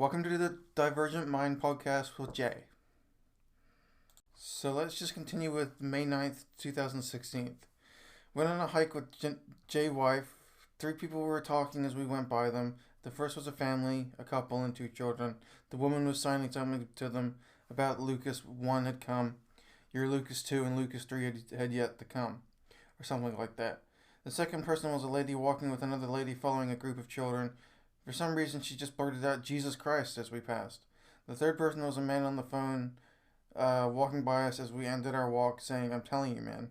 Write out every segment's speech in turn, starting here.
Welcome to the Divergent Mind podcast with Jay. So let's just continue with May 9th, 2016. Went on a hike with Jay's wife. Three people were talking as we went by them. The first was a family, a couple, and two children. The woman was signing something to them about Lucas 1 had come. Your Lucas 2 and Lucas 3 had yet to come, or something like that. The second person was a lady walking with another lady following a group of children. For some reason, she just blurted out Jesus Christ as we passed. The third person was a man on the phone walking by us as we ended our walk, saying, "I'm telling you, man."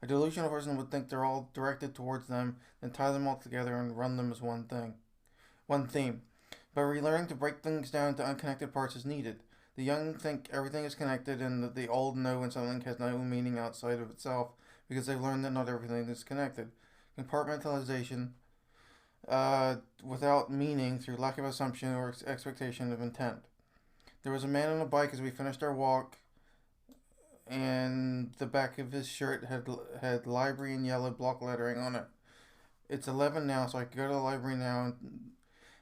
A delusional person would think they're all directed towards them, then tie them all together and run them as one theme. But relearning to break things down to unconnected parts is needed. The young think everything is connected, and the old know when something has no meaning outside of itself because they've learned that not everything is connected. Compartmentalization without meaning through lack of assumption or expectation of intent. There was a man on a bike as we finished our walk, and the back of his shirt had library in yellow block lettering on it. It's 11 now, so I could go to the library now and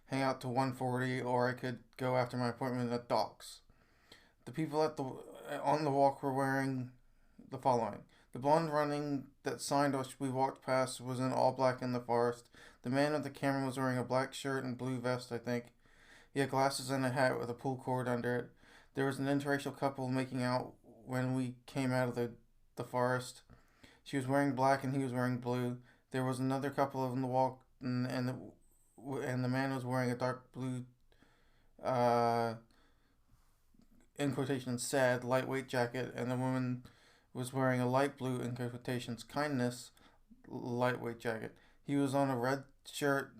hang out to 1:40, or I could go after my appointment at Doc's. The people on the walk were wearing the following. The blonde running that sign which we walked past was in all black in the forest. The man with the camera was wearing a black shirt and blue vest, I think. He had glasses and a hat with a pull cord under it. There was an interracial couple making out when we came out of the forest. She was wearing black and he was wearing blue. There was another couple on the walk, and the man was wearing a dark blue, in quotations, sad, lightweight jacket, and the woman was wearing a light blue, in quotations, kindness, lightweight jacket. He was on a red shirt.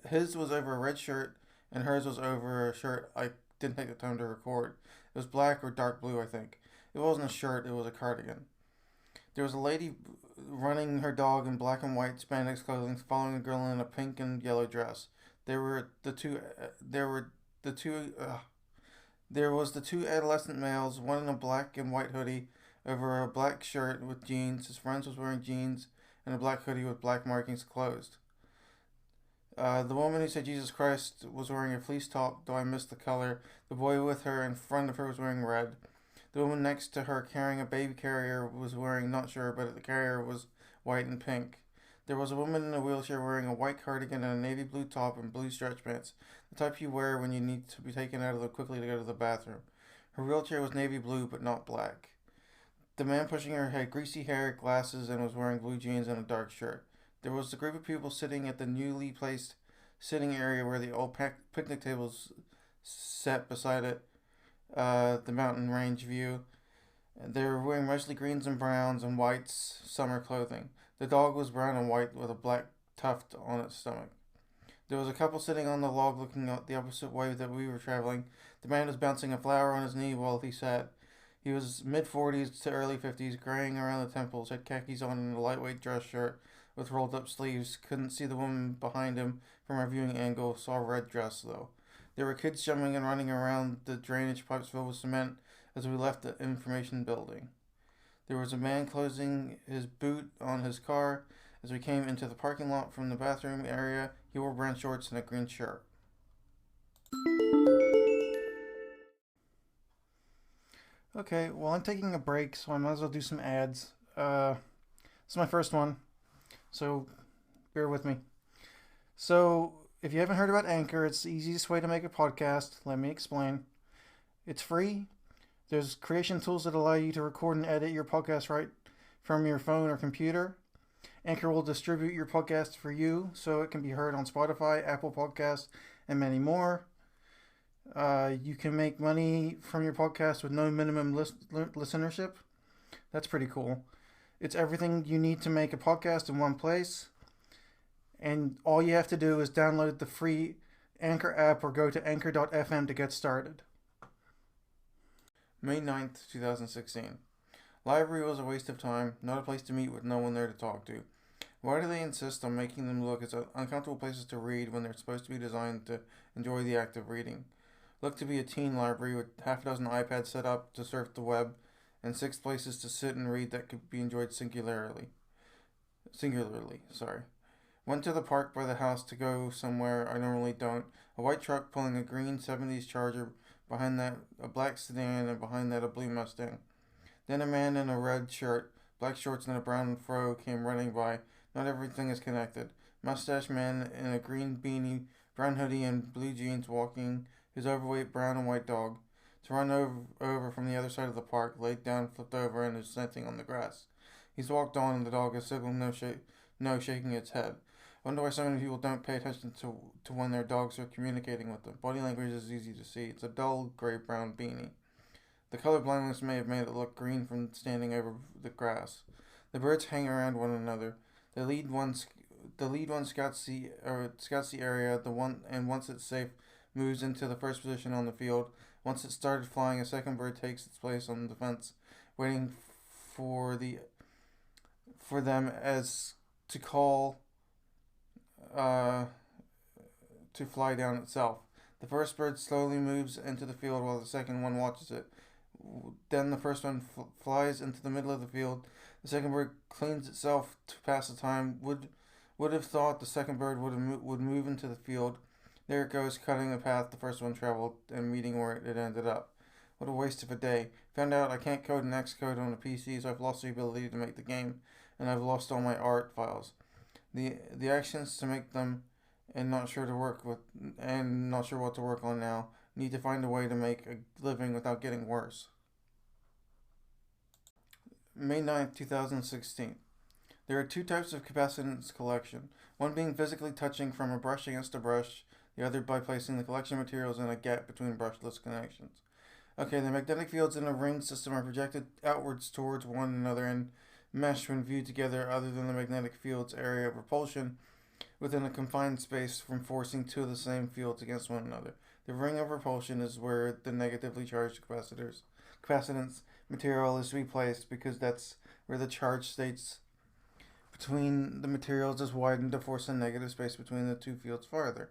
His was over a red shirt, and hers was over a shirt I didn't take the time to record. It was black or dark blue, I think. It wasn't a shirt, it was a cardigan. There was a lady running her dog in black and white spandex clothing, following a girl in a pink and yellow dress. There was the two adolescent males, one in a black and white hoodie over a black shirt with jeans. His friends was wearing jeans and a black hoodie with black markings closed. The woman who said Jesus Christ was wearing a fleece top, though I missed the color. The boy with her in front of her was wearing red. The woman next to her carrying a baby carrier was wearing, not sure, but the carrier was white and pink. There was a woman in a wheelchair wearing a white cardigan and a navy blue top and blue stretch pants, the type you wear when you need to be taken out of the quickly to go to the bathroom. Her wheelchair was navy blue but not black. The man pushing her had greasy hair, glasses, and was wearing blue jeans and a dark shirt. There was a group of people sitting at the newly placed sitting area where the old picnic tables sat beside it, the mountain range view. They were wearing mostly greens and browns and whites summer clothing. The dog was brown and white with a black tuft on its stomach. There was a couple sitting on the log looking out the opposite way that we were traveling. The man was bouncing a flower on his knee while he sat. He was mid-40s to early 50s, graying around the temples, had khakis on and a lightweight dress shirt with rolled-up sleeves. Couldn't see the woman behind him from our viewing angle, saw a red dress, though. There were kids jumping and running around the drainage pipes filled with cement as we left the information building. There was a man closing his boot on his car. As we came into the parking lot from the bathroom area, he wore brown shorts and a green shirt. Okay, well, I'm taking a break, so I might as well do some ads. This is my first one, so bear with me. So, if you haven't heard about Anchor, it's the easiest way to make a podcast. Let me explain. It's free. There's creation tools that allow you to record and edit your podcast right from your phone or computer. Anchor will distribute your podcast for you, so it can be heard on Spotify, Apple Podcasts, and many more. You can make money from your podcast with no minimum listenership. That's pretty cool. It's everything you need to make a podcast in one place. And all you have to do is download the free Anchor app or go to anchor.fm to get started. May 9th, 2016. Library was a waste of time, not a place to meet with no one there to talk to. Why do they insist on making them look as uncomfortable places to read when they're supposed to be designed to enjoy the act of reading? Looked to be a teen library with half a dozen iPads set up to surf the web and 6 places to sit and read that could be enjoyed singularly. Went to the park by the house to go somewhere I normally don't. A white truck pulling a green 70s Charger, behind that a black sedan, and behind that a blue Mustang. Then a man in a red shirt, black shorts, and a brown fro came running by. Not everything is connected. Mustache man in a green beanie, brown hoodie, and blue jeans walking his overweight brown and white dog. To run over from the other side of the park, laid down, flipped over, and is sitting on the grass. He's walked on, and the dog has signaled no, shaking its head. I wonder why so many people don't pay attention to when their dogs are communicating with them. Body language is easy to see. It's a dull gray-brown beanie. The color blindness may have made it look green from standing over the grass. The birds hang around one another. The lead one scouts the area. The one and once it's safe, moves into the first position on the field. Once it started flying, a second bird takes its place on the fence, waiting for them as to call uh, to fly down itself. The first bird slowly moves into the field while the second one watches it. Then the first one flies into the middle of the field. The second bird cleans itself to pass the time. Would have thought the second bird would move into the field. There it goes, cutting the path the first one traveled and meeting where it ended up. What a waste of a day. Found out I can't code an Xcode on a PC, so I've lost the ability to make the game, and I've lost all my art files. The actions to make them, and not sure what to work on now. Need to find a way to make a living without getting worse. May 9th, 2016. There are two types of capacitance collection, one being physically touching from a brush against a brush, the other by placing the collection materials in a gap between brushless connections. Okay, the magnetic fields in a ring system are projected outwards towards one another and mesh when viewed together, other than the magnetic field's area of repulsion within a confined space from forcing two of the same fields against one another. The ring of repulsion is where the negatively charged capacitance material is to be placed, because that's where the charge states between the materials is widened to force a negative space between the two fields farther.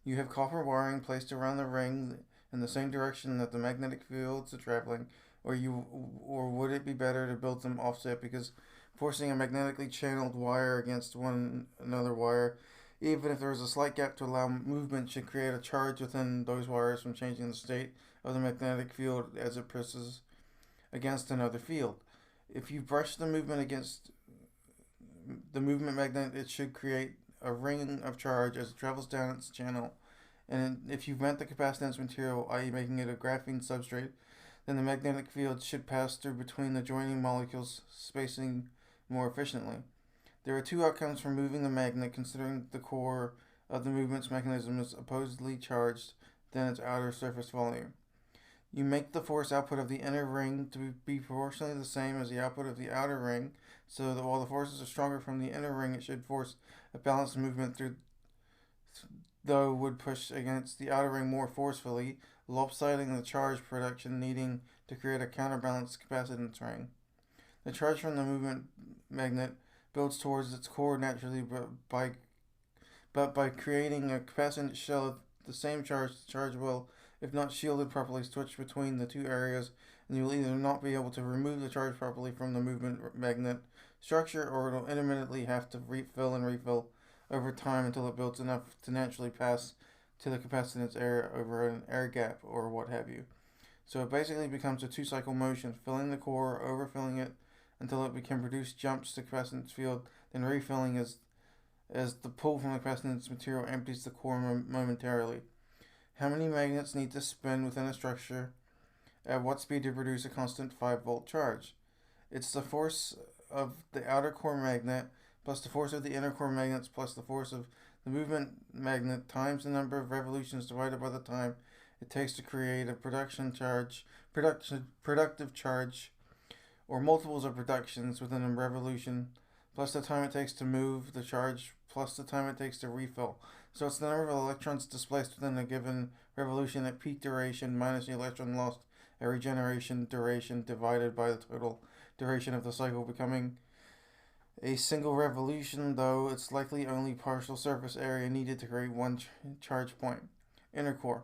You have copper wiring placed around the ring in the same direction that the magnetic fields are traveling, or would it be better to build them offset, because forcing a magnetically channeled wire against one another wire, even if there is a slight gap to allow movement, should create a charge within those wires from changing the state of the magnetic field as it presses against another field. If you brush the movement against the movement magnet, it should create a ring of charge as it travels down its channel. And if you vent the capacitance material, i.e. making it a graphene substrate, then the magnetic field should pass through between the joining molecules, spacing more efficiently. There are two outcomes from moving the magnet, considering the core of the movement's mechanism is oppositely charged than its outer surface volume. You make the force output of the inner ring to be proportionally the same as the output of the outer ring, so that while the forces are stronger from the inner ring, it should force a balanced movement through, though would push against the outer ring more forcefully, lopsiding the charge production, needing to create a counterbalanced capacitance ring. The charge from the movement magnet builds towards its core naturally, but by creating a capacitance shell of the same charge, the charge will, if not shielded properly, switch between the two areas, and you will either not be able to remove the charge properly from the movement magnet structure, or it will intermittently have to refill over time until it builds enough to naturally pass to the capacitance area over an air gap or what have you. So it basically becomes a two-cycle motion, filling the core, overfilling it until it can produce jumps to capacitance field, then refilling as the pull from the capacitance material empties the core momentarily. How many magnets need to spin within a structure at what speed to produce a constant 5-volt charge? It's the force of the outer core magnet plus the force of the inner core magnets plus the force of the movement magnet times the number of revolutions divided by the time it takes to create a productive charge, or multiples of productions within a revolution, plus the time it takes to move the charge, plus the time it takes to refill. So it's the number of electrons displaced within a given revolution at peak duration minus the electron lost at regeneration duration divided by the total duration of the cycle, becoming a single revolution, though it's likely only partial surface area needed to create one charge point. Inner core.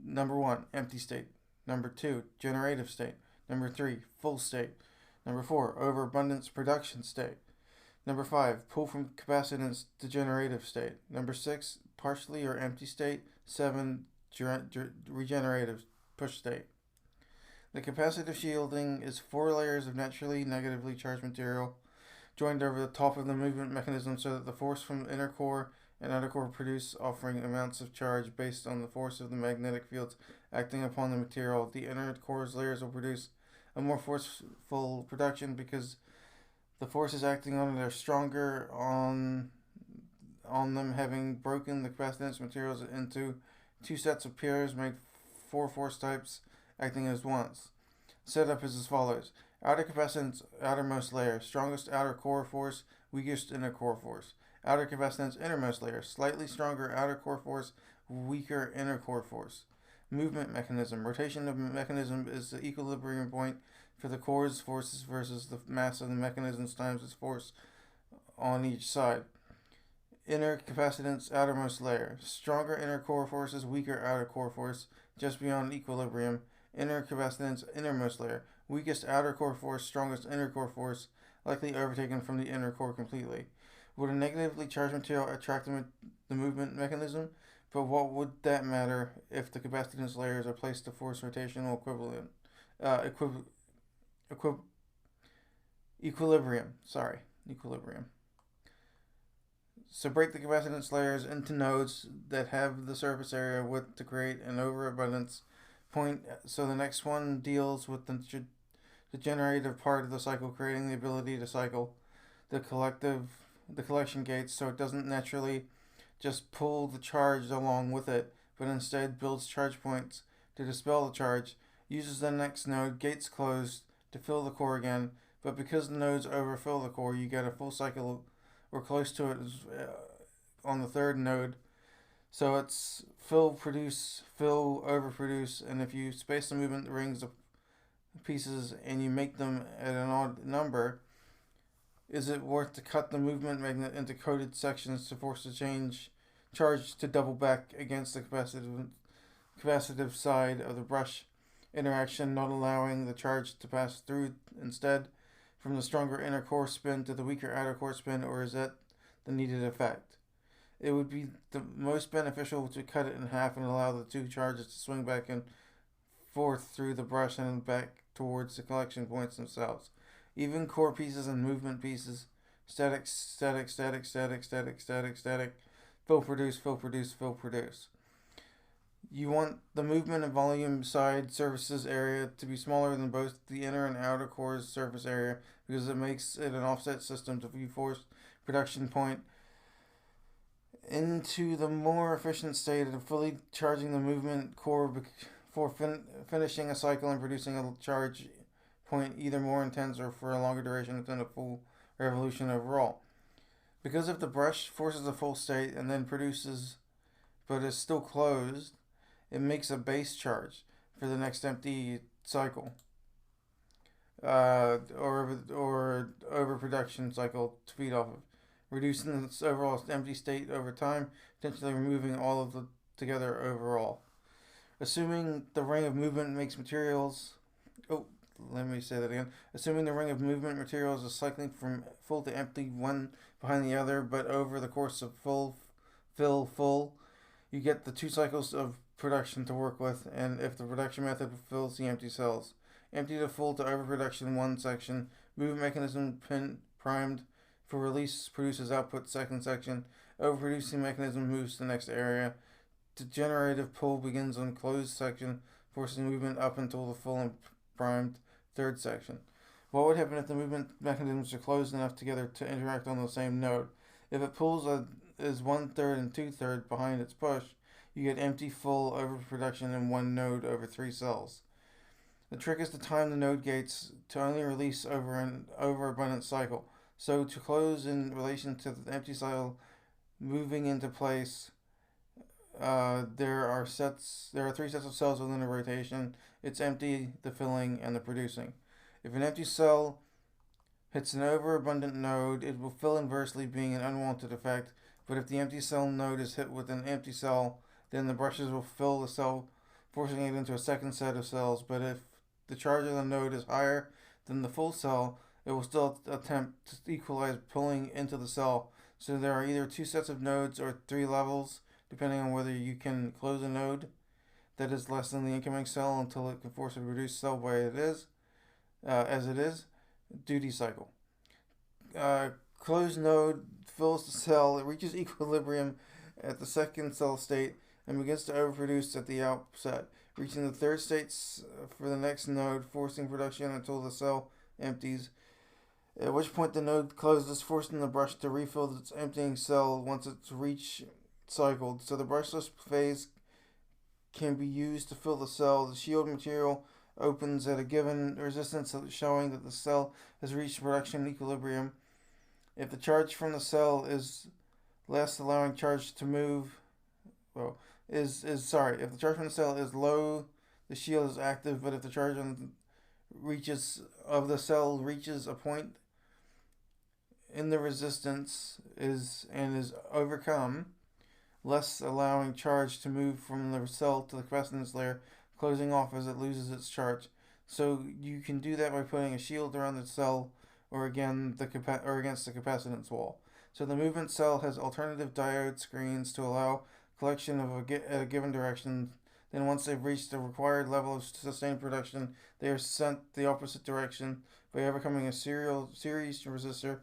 Number 1, empty state. Number 2, generative state. Number 3, full state. Number 4, overabundance production state. Number 5, pull from capacitance degenerative state. Number 6, partially or empty state. 7, regenerative push state. The capacitive shielding is 4 layers of naturally negatively charged material joined over the top of the movement mechanism so that the force from the inner core and outer core produce offering amounts of charge based on the force of the magnetic fields acting upon the material. The inner core's layers will produce a more forceful production because the forces acting on it are stronger on them, having broken the capacitance materials into 2 sets of pairs make 4 force types acting as ones. Setup is as follows. Outer capacitance, outermost layer, strongest outer core force, weakest inner core force. Outer capacitance, innermost layer, slightly stronger outer core force, weaker inner core force. Movement mechanism. Rotation of the mechanism is the equilibrium point for the core's forces versus the mass of the mechanism times its force on each side. Inner capacitance, outermost layer. Stronger inner core forces, weaker outer core force, just beyond equilibrium. Inner capacitance, innermost layer. Weakest outer core force, strongest inner core force, likely overtaken from the inner core completely. Would a negatively charged material attract the movement mechanism? But what would that matter if the capacitance layers are placed to force rotational equilibrium. Equilibrium. So break the capacitance layers into nodes that have the surface area width to create an overabundance point. So the next one deals with the generative part of the cycle, creating the ability to cycle the collection gates so it doesn't naturally just pull the charge along with it, but instead builds charge points to dispel the charge, uses the next node, gates closed, to fill the core again, but because the nodes overfill the core, you get a full cycle or close to it on the third node. So it's fill, produce, fill, overproduce, and if you space the movement rings of pieces and you make them at an odd number, is it worth to cut the movement magnet into coded sections to force the charge to double back against the capacitive side of the brush interaction, not allowing the charge to pass through instead from the stronger inner core spin to the weaker outer core spin, or is that the needed effect? It would be the most beneficial to cut it in half and allow the 2 charges to swing back and forth through the brush and back towards the collection points themselves. Even core pieces and movement pieces, static, static, static, static, static, static, static, fill, produce, fill, produce, fill, produce. You want the movement and volume side surfaces area to be smaller than both the inner and outer core's surface area because it makes it an offset system to force production point into the more efficient state of fully charging the movement core before finishing a cycle and producing a charge point either more intense or for a longer duration within a full revolution overall. Because if the brush forces a full state and then produces but is still closed, it makes a base charge for the next empty cycle or overproduction cycle to feed off of, reducing its overall empty state over time, potentially removing all of the together overall. Assuming the ring of movement makes materials. Let me say that again. Assuming the ring of movement materials is cycling from full to empty, one behind the other, but over the course of full, fill, full, you get the 2 cycles of production to work with, and if the production method fills the empty cells. Empty to full to overproduction 1 section, movement mechanism primed for release produces output 2nd section, overproducing mechanism moves to the next area. Degenerative pull begins on closed section, forcing movement up until the full and primed 3rd section. What would happen if the movement mechanisms are closed enough together to interact on the same node? If it pulls is 1/3 and 2/3 behind its push, you get empty full overproduction in 1 node over 3 cells. The trick is to time the node gates to only release over an overabundant cycle. So to close in relation to the empty cell moving into place, there are 3 sets of cells within a rotation. It's empty, the filling, and the producing. If an empty cell hits an overabundant node, it will fill inversely, being an unwanted effect. But if the empty cell node is hit with an empty cell, then the brushes will fill the cell, forcing it into a 2nd set of cells. But if the charge of the node is higher than the full cell, it will still attempt to equalize pulling into the cell. So there are either two sets of nodes or three levels, depending on whether you can close a node that is less than the incoming cell until it can force a reduced cell by as it is. Duty cycle. Uh, Closed node fills the cell. It reaches equilibrium at the second cell state and begins to overproduce at the outset, reaching the third state for the next node, forcing production until the cell empties. At which point the node closes, forcing the brush to refill its emptying cell once it's reached cycled. So the brushless phase can be used to fill the cell. The shield material opens at a given resistance, showing that the cell has reached production equilibrium. If the charge from the cell is less, allowing charge to move, if the charge from the cell is low, the shield is active. But if the charge of the cell reaches a point in the resistance is overcome, less allowing charge to move from the cell to the capacitance layer, closing off as it loses its charge. So you can do that by putting a shield around the cell or against the capacitance wall. So the movement cell has alternative diode screens to allow collection of a given direction. Then once they've reached the required level of sustained production, they are sent the opposite direction by overcoming a series resistor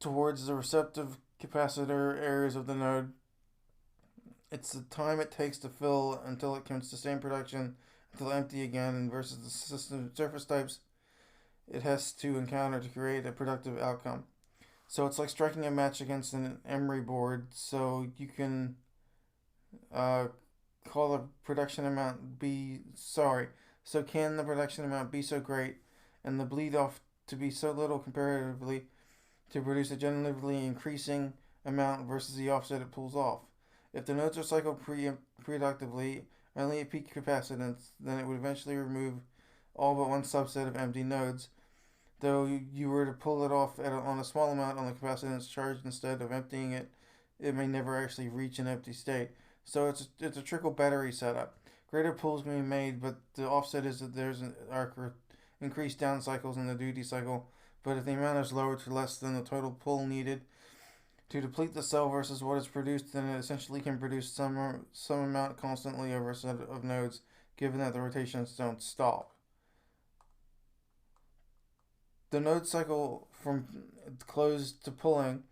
towards the receptive capacitor areas of the node. It's the time it takes to fill until it can sustain production until empty again, versus the system surface types it has to encounter to create a productive outcome. So it's like striking a match against an emery board. So you can call the production amount So can the production amount be so great and the bleed off to be so little comparatively to produce a generally increasing amount versus the offset it pulls off? If the nodes are cycled productively, only at peak capacitance, then it would eventually remove all but one subset of empty nodes. Though you were to pull it off on a small amount on the capacitance charge instead of emptying it, it may never actually reach an empty state. So it's a trickle battery setup. Greater pulls can be made, but the offset is that are increased down cycles in the duty cycle. But if the amount is lowered to less than the total pull needed to deplete the cell versus what is produced, then it essentially can produce some amount constantly over a set of nodes, given that the rotations don't stop. The node cycle from closed to pulling.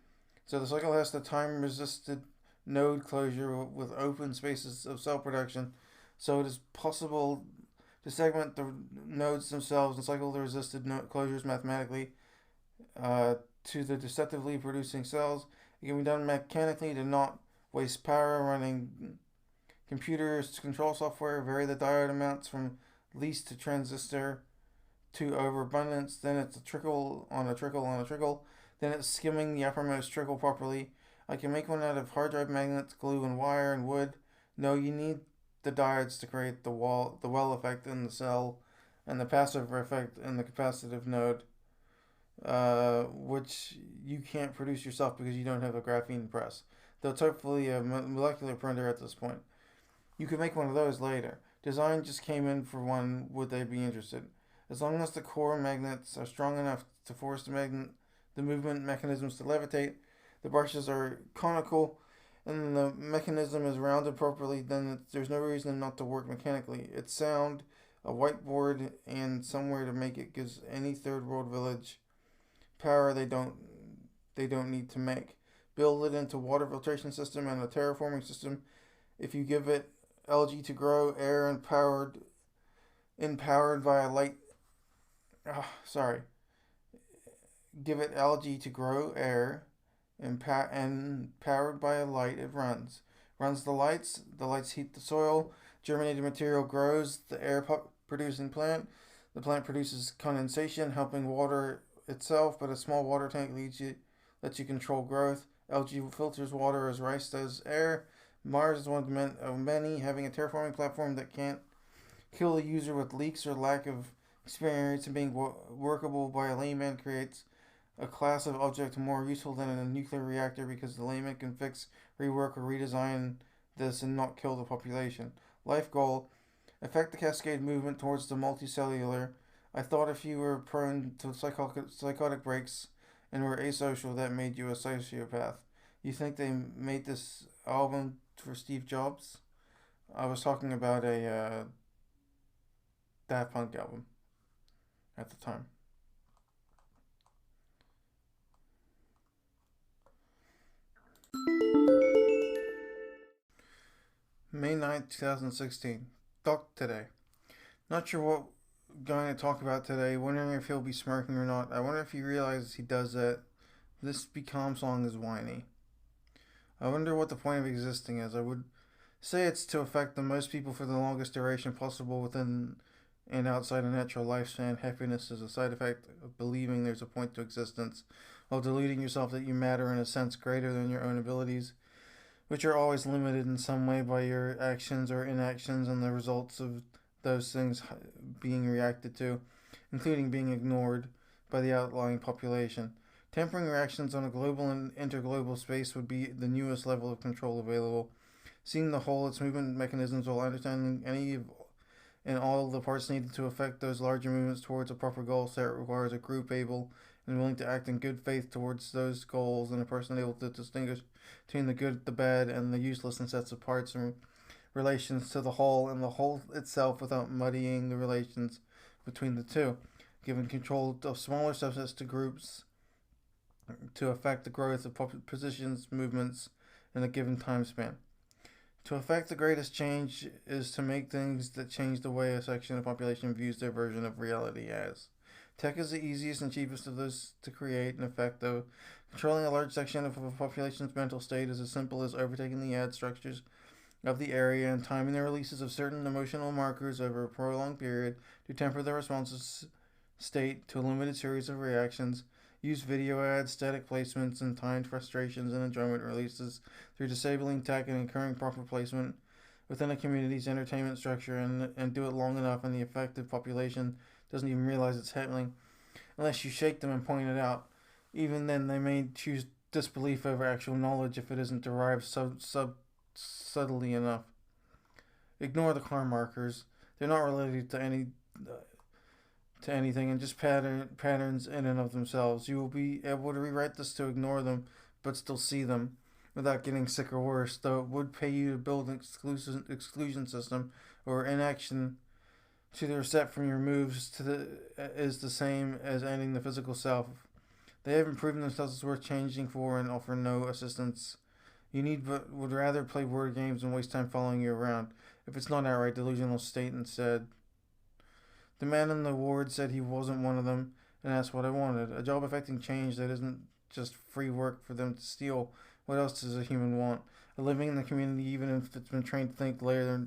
So the cycle has the time resisted node closure with open spaces of cell production. So it is possible to segment the nodes themselves and cycle the resisted node closures mathematically to the deceptively producing cells. It can be done mechanically to not waste power, running computers to control software, vary the diode amounts from least to transistor to overabundance. Then it's a trickle on a trickle on a trickle. Then it's skimming the uppermost trickle properly. I can make one out of hard drive magnets, glue, and wire and wood. No, you need the diodes to create the well effect in the cell, and the passive effect in the capacitive node, which you can't produce yourself because you don't have a graphene press. Though it's hopefully a molecular printer at this point. You could make one of those later. Design just came in for one. Would they be interested? As long as the core magnets are strong enough to force the movement mechanisms to levitate, the brushes are conical, and the mechanism is rounded properly, then there's no reason not to work mechanically. It's sound, a whiteboard, and somewhere to make it gives any third world village power they don't need to make. Build it into water filtration system and a terraforming system. If you give it algae to grow, air and powered via light. Give it algae to grow, air, and powered by a light. It runs the lights. The lights heat the soil. Germinated material grows the air producing plant. The plant produces condensation, helping water itself, but a small water tank lets you control growth. Algae filters water as rice does air. Mars is one of many, having a terraforming platform that can't kill the user with leaks or lack of experience, and being workable by a layman creates a class of object more useful than a nuclear reactor, because the layman can fix, rework, or redesign this and not kill the population. Life goal: affect the cascade movement towards the multicellular. I thought if you were prone to psychotic breaks and were asocial, that made you a sociopath. You think they made this album for Steve Jobs? I was talking about a Daft Punk album at the time. May 9th, 2016. Talk today. Not sure what going to talk about today. Wondering if he'll be smirking or not. I wonder if he realizes he does that. This Become song is whiny. I wonder what the point of existing is. I would say it's to affect the most people for the longest duration possible within and outside a natural lifespan. Happiness is a side effect of believing there's a point to existence, while deluding yourself that you matter in a sense greater than your own abilities, which are always limited in some way by your actions or inactions and the results of those things being reacted to, including being ignored by the outlying population. Tempering reactions on a global and interglobal space would be the newest level of control available. Seeing the whole, its movement mechanisms, while understanding any and all the parts needed to affect those larger movements towards a proper goal set requires a group able and willing to act in good faith towards those goals, and a person able to distinguish between the good, the bad, and the useless in sets of parts and relations to the whole and the whole itself without muddying the relations between the two, giving control of smaller subsets to groups to affect the growth of positions, movements in a given time span. To affect the greatest change is to make things that change the way a section of the population views their version of reality as. Tech is the easiest and cheapest of those to create and affect, though. Controlling a large section of a population's mental state is as simple as overtaking the ad structures of the area and timing the releases of certain emotional markers over a prolonged period to temper the response's state to a limited series of reactions. Use video ads, static placements, and timed frustrations and enjoyment releases through disabling tech and encouraging proper placement within a community's entertainment structure, and do it long enough and the affected population doesn't even realize it's happening unless you shake them and point it out. Even then, they may choose disbelief over actual knowledge if it isn't derived subtly enough. Ignore the car markers. They're not related to anything and just patterns in and of themselves. You will be able to rewrite this to ignore them, but still see them without getting sick or worse. Though it would pay you to build an exclusion system or inaction to the reset from your moves is the same as ending the physical self. They haven't proven themselves as worth changing for and offer no assistance. You need but would rather play word games and waste time following you around. If it's not outright delusional state and said, the man in the ward said he wasn't one of them, and asked what I wanted. A job affecting change that isn't just free work for them to steal. What else does a human want? A living in the community, even if it's been trained to think later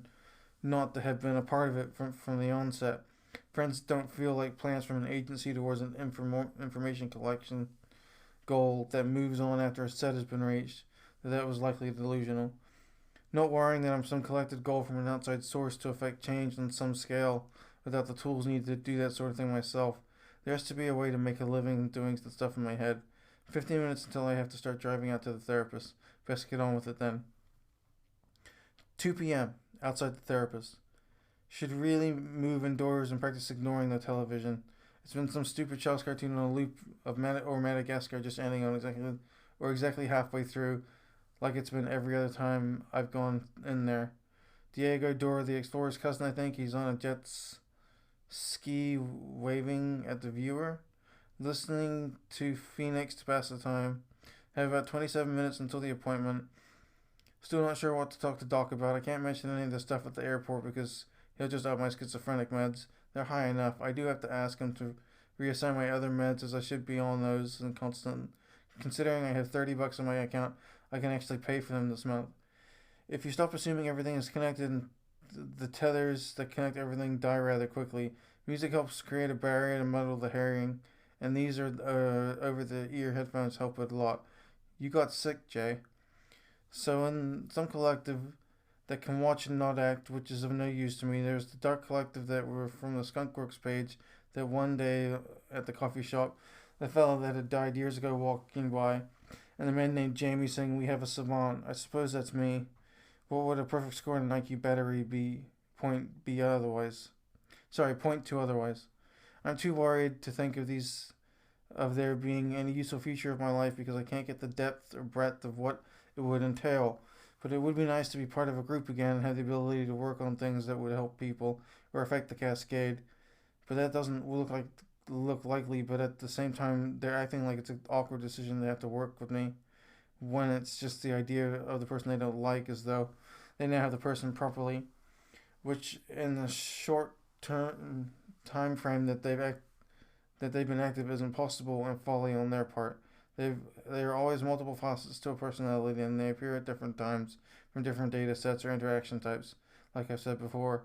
not to have been a part of it from the onset. Friends don't feel like plans from an agency towards an information collection goal that moves on after a set has been reached. That was likely delusional. Not worrying that I'm some collected goal from an outside source to affect change on some scale without the tools needed to do that sort of thing myself. There has to be a way to make a living doing the stuff in my head. 15 minutes until I have to start driving out to the therapist. Best get on with it then. 2 p.m. Outside the therapist. Should really move indoors and practice ignoring the television. It's been some stupid child's cartoon on a loop of Madagascar just ending on exactly halfway through, like it's been every other time I've gone in there. Diego Dora, the explorer's cousin, I think. He's on a jet ski waving at the viewer. Listening to Phoenix to pass the time. Have about 27 minutes until the appointment. Still not sure what to talk to Doc about. I can't mention any of the stuff at the airport because he'll just up my schizophrenic meds. They're high enough. I do have to ask him to reassign my other meds as I should be on those and constant. Considering I have $30 in my account, I can actually pay for them this month. If you stop assuming everything is connected, the tethers that connect everything die rather quickly. Music helps create a barrier to muddle the hearing, and these are over-the-ear headphones help it a lot. You got sick, Jay. So in some collective that can watch and not act, which is of no use to me, there's the Dark Collective that were from the Skunkworks page that one day at the coffee shop, the fellow that had died years ago walking by, and the man named Jamie saying, "We have a savant." I suppose that's me. What would a perfect score in an IQ battery be? Point two otherwise. I'm too worried to think of there being any useful feature of my life because I can't get the depth or breadth of what it would entail. But it would be nice to be part of a group again and have the ability to work on things that would help people or affect the cascade. But that doesn't look likely. But at the same time, they're acting like it's an awkward decision they have to work with me when it's just the idea of the person they don't like, as though they now have the person properly, which in the short term time frame that they've been active is impossible and folly on their part. There are always multiple facets to a personality, and they appear at different times from different data sets or interaction types. Like I've said before,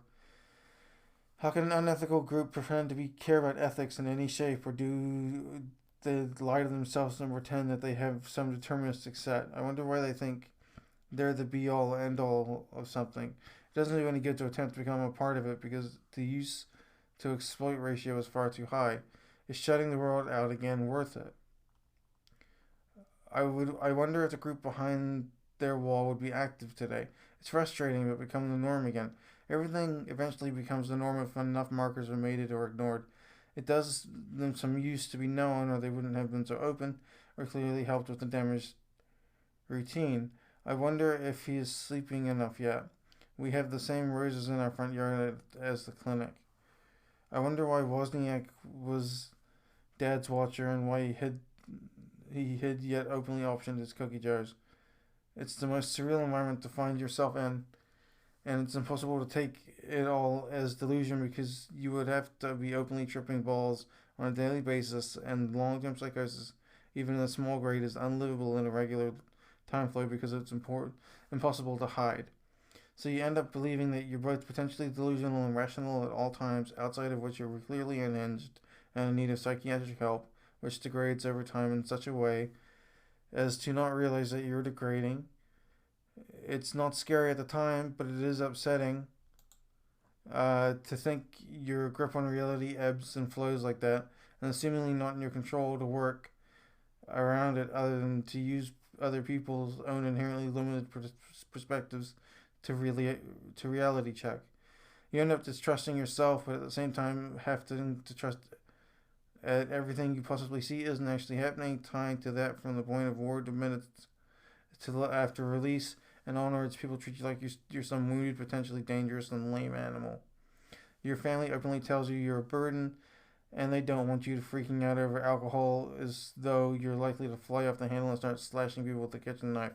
how can an unethical group pretend to care about ethics in any shape, or do they lie to themselves and pretend that they have some deterministic set? I wonder why they think they're the be all end all of something. It doesn't do any good to attempt to become a part of it because the use to exploit ratio is far too high. Is shutting the world out again worth it? I wonder if the group behind their wall would be active today. It's frustrating but become the norm again. Everything eventually becomes the norm if enough markers are made or ignored. It does them some use to be known or they wouldn't have been so open or clearly helped with the damaged routine. I wonder if he is sleeping enough yet. We have the same roses in our front yard as the clinic. I wonder why Wozniak was Dad's watcher and why he hid yet openly optioned his cookie jars. It's the most surreal environment to find yourself in, and it's impossible to take it all as delusion because you would have to be openly tripping balls on a daily basis, and long-term psychosis, even in a small grade, is unlivable in a regular time flow because it's impossible to hide. So you end up believing that you're both potentially delusional and rational at all times, outside of which you're clearly unhinged and in need of psychiatric help, which degrades over time in such a way as to not realize that you're degrading. It's not scary at the time, but it is upsetting to think your grip on reality ebbs and flows like that, and it's seemingly not in your control to work around it other than to use other people's own inherently limited perspectives to reality check. You end up distrusting yourself, but at the same time having to trust at everything you possibly see isn't actually happening, tying to that from the point of word to minutes to after release and onwards, people treat you like you're some wounded, potentially dangerous and lame animal. Your family openly tells you you're a burden, and they don't want you to freaking out over alcohol as though you're likely to fly off the handle and start slashing people with a kitchen knife.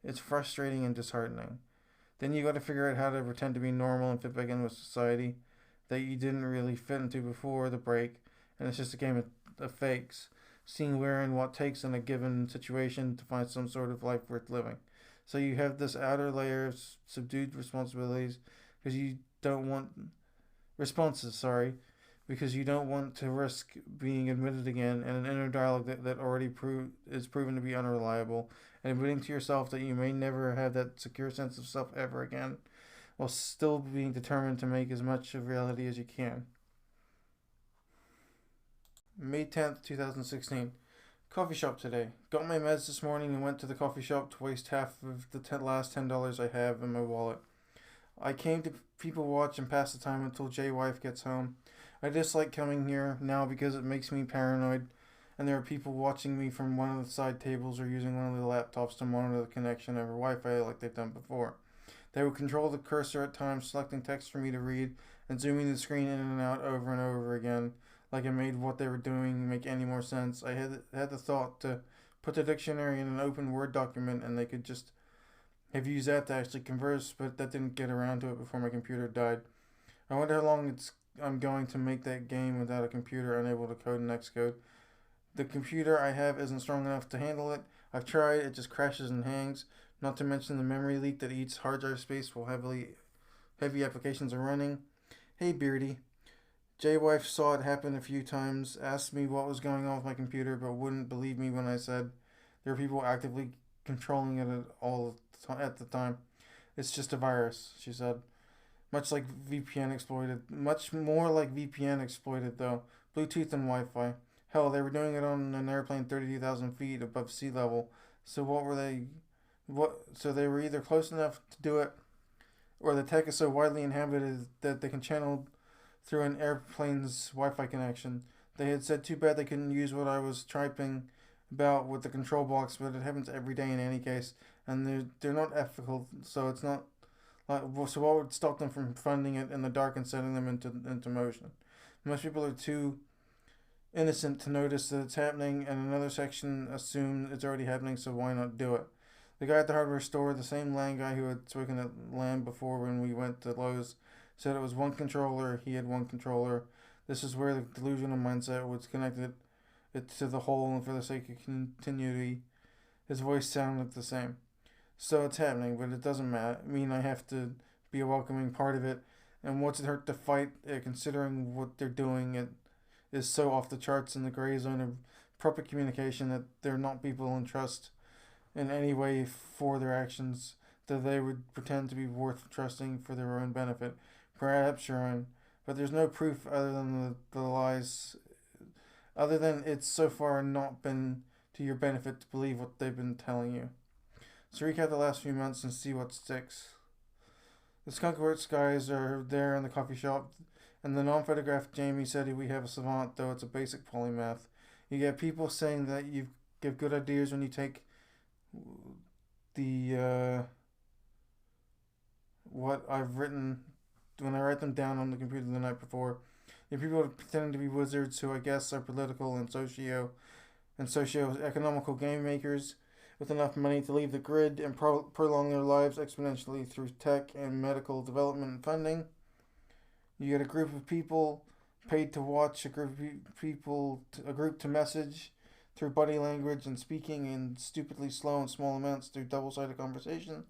It's frustrating and disheartening. Then you got to figure out how to pretend to be normal and fit back in with society that you didn't really fit into before the break, and it's just a game of fakes, seeing where and what takes in a given situation to find some sort of life worth living. So you have this outer layer of subdued responsibilities because you don't want responses, sorry, because you don't want to risk being admitted again, and an inner dialogue that already is proven to be unreliable, and admitting to yourself that you may never have that secure sense of self ever again, while still being determined to make as much of reality as you can. May 10th, 2016. Coffee shop today. Got my meds this morning and went to the coffee shop to waste half of the last $10 I have in my wallet. I came to people watch and pass the time until Jay wife gets home. I dislike coming here now because it makes me paranoid, and there are people watching me from one of the side tables or using one of the laptops to monitor the connection over Wi-Fi like they've done before. They would control the cursor at times, selecting text for me to read, and zooming the screen in and out over and over again, like it made what they were doing make any more sense. I had the thought to put the dictionary in an open Word document, and they could just have used that to actually converse, but that didn't get around to it before my computer died. I wonder how long I'm going to make that game without a computer unable to code and Xcode. The computer I have isn't strong enough to handle it. I've tried, it just crashes and hangs. Not to mention the memory leak that eats hard drive space while heavy applications are running. Hey Beardy. J-Wife saw it happen a few times, asked me what was going on with my computer, but wouldn't believe me when I said there were people actively controlling it at the time. It's just a virus, she said. Much more like VPN exploited though. Bluetooth and Wi-Fi. Hell, they were doing it on an airplane 32,000 feet above sea level. So So they were either close enough to do it, or the tech is so widely inhabited that they can channel through an airplane's Wi-Fi connection. They had said too bad they couldn't use what I was typing about with the control box, but it happens every day in any case, and they're not ethical, so it's not like, so what would stop them from funding it in the dark and setting them into motion? Most people are too innocent to notice that it's happening, and another section assume it's already happening, so why not do it? The guy at the hardware store, the same LAN guy who had spoken at LAN before when we went to Lowe's, said it was one controller, he had one controller. This is where the delusional mindset was connected it to the whole, and for the sake of continuity, his voice sounded the same. So it's happening, but it doesn't mean I have to be a welcoming part of it. And what's it hurt to fight, considering what they're doing? It is so off the charts in the gray zone of proper communication that they're not people in trust in any way for their actions, that they would pretend to be worth trusting for their own benefit. Perhaps your own. But there's no proof other than the lies, other than it's so far not been to your benefit to believe what they've been telling you. So recap the last few months and see what sticks. The Skunkworks guys are there in the coffee shop, and the non-photographed Jamie said we have a savant, though it's a basic polymath. You get people saying that you give good ideas when you take the what I've written when I write them down on the computer the night before. You have people pretending to be wizards who I guess are political and socio-economical game makers with enough money to leave the grid and prolong their lives exponentially through tech and medical development and funding. You get a group of people paid to watch, a group to message through body language and speaking in stupidly slow and small amounts through double-sided conversation.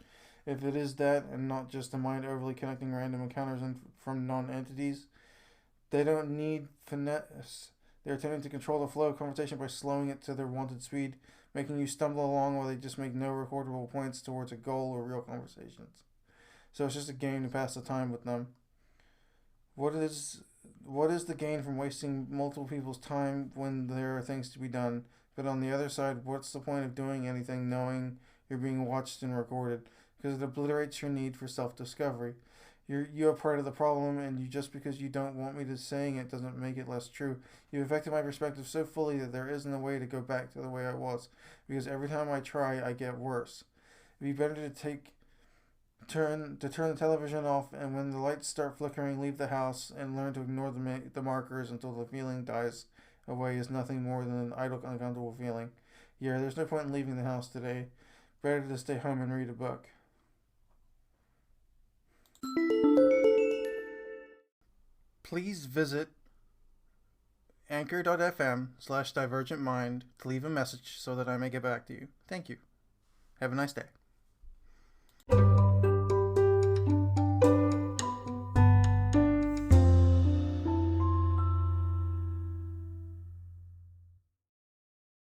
If it is that and not just a mind overly connecting random encounters from non-entities, they don't need finesse. They're attempting to control the flow of conversation by slowing it to their wanted speed, making you stumble along while they just make no recordable points towards a goal or real conversations. So it's just a game to pass the time with them. What is the gain from wasting multiple people's time when there are things to be done? But on the other side, what's the point of doing anything knowing you're being watched and recorded? Because it obliterates your need for self-discovery. You are part of the problem, and just because you don't want me to saying it doesn't make it less true. You've affected my perspective so fully that there isn't a way to go back to the way I was, because every time I try, I get worse. It'd be better to turn the television off, and when the lights start flickering, leave the house and learn to ignore the markers until the feeling dies away as nothing more than an idle, uncomfortable feeling. Yeah, there's no point in leaving the house today. Better to stay home and read a book. Please visit anchor.fm/divergentmind to leave a message so that I may get back to you. Thank you. Have a nice day.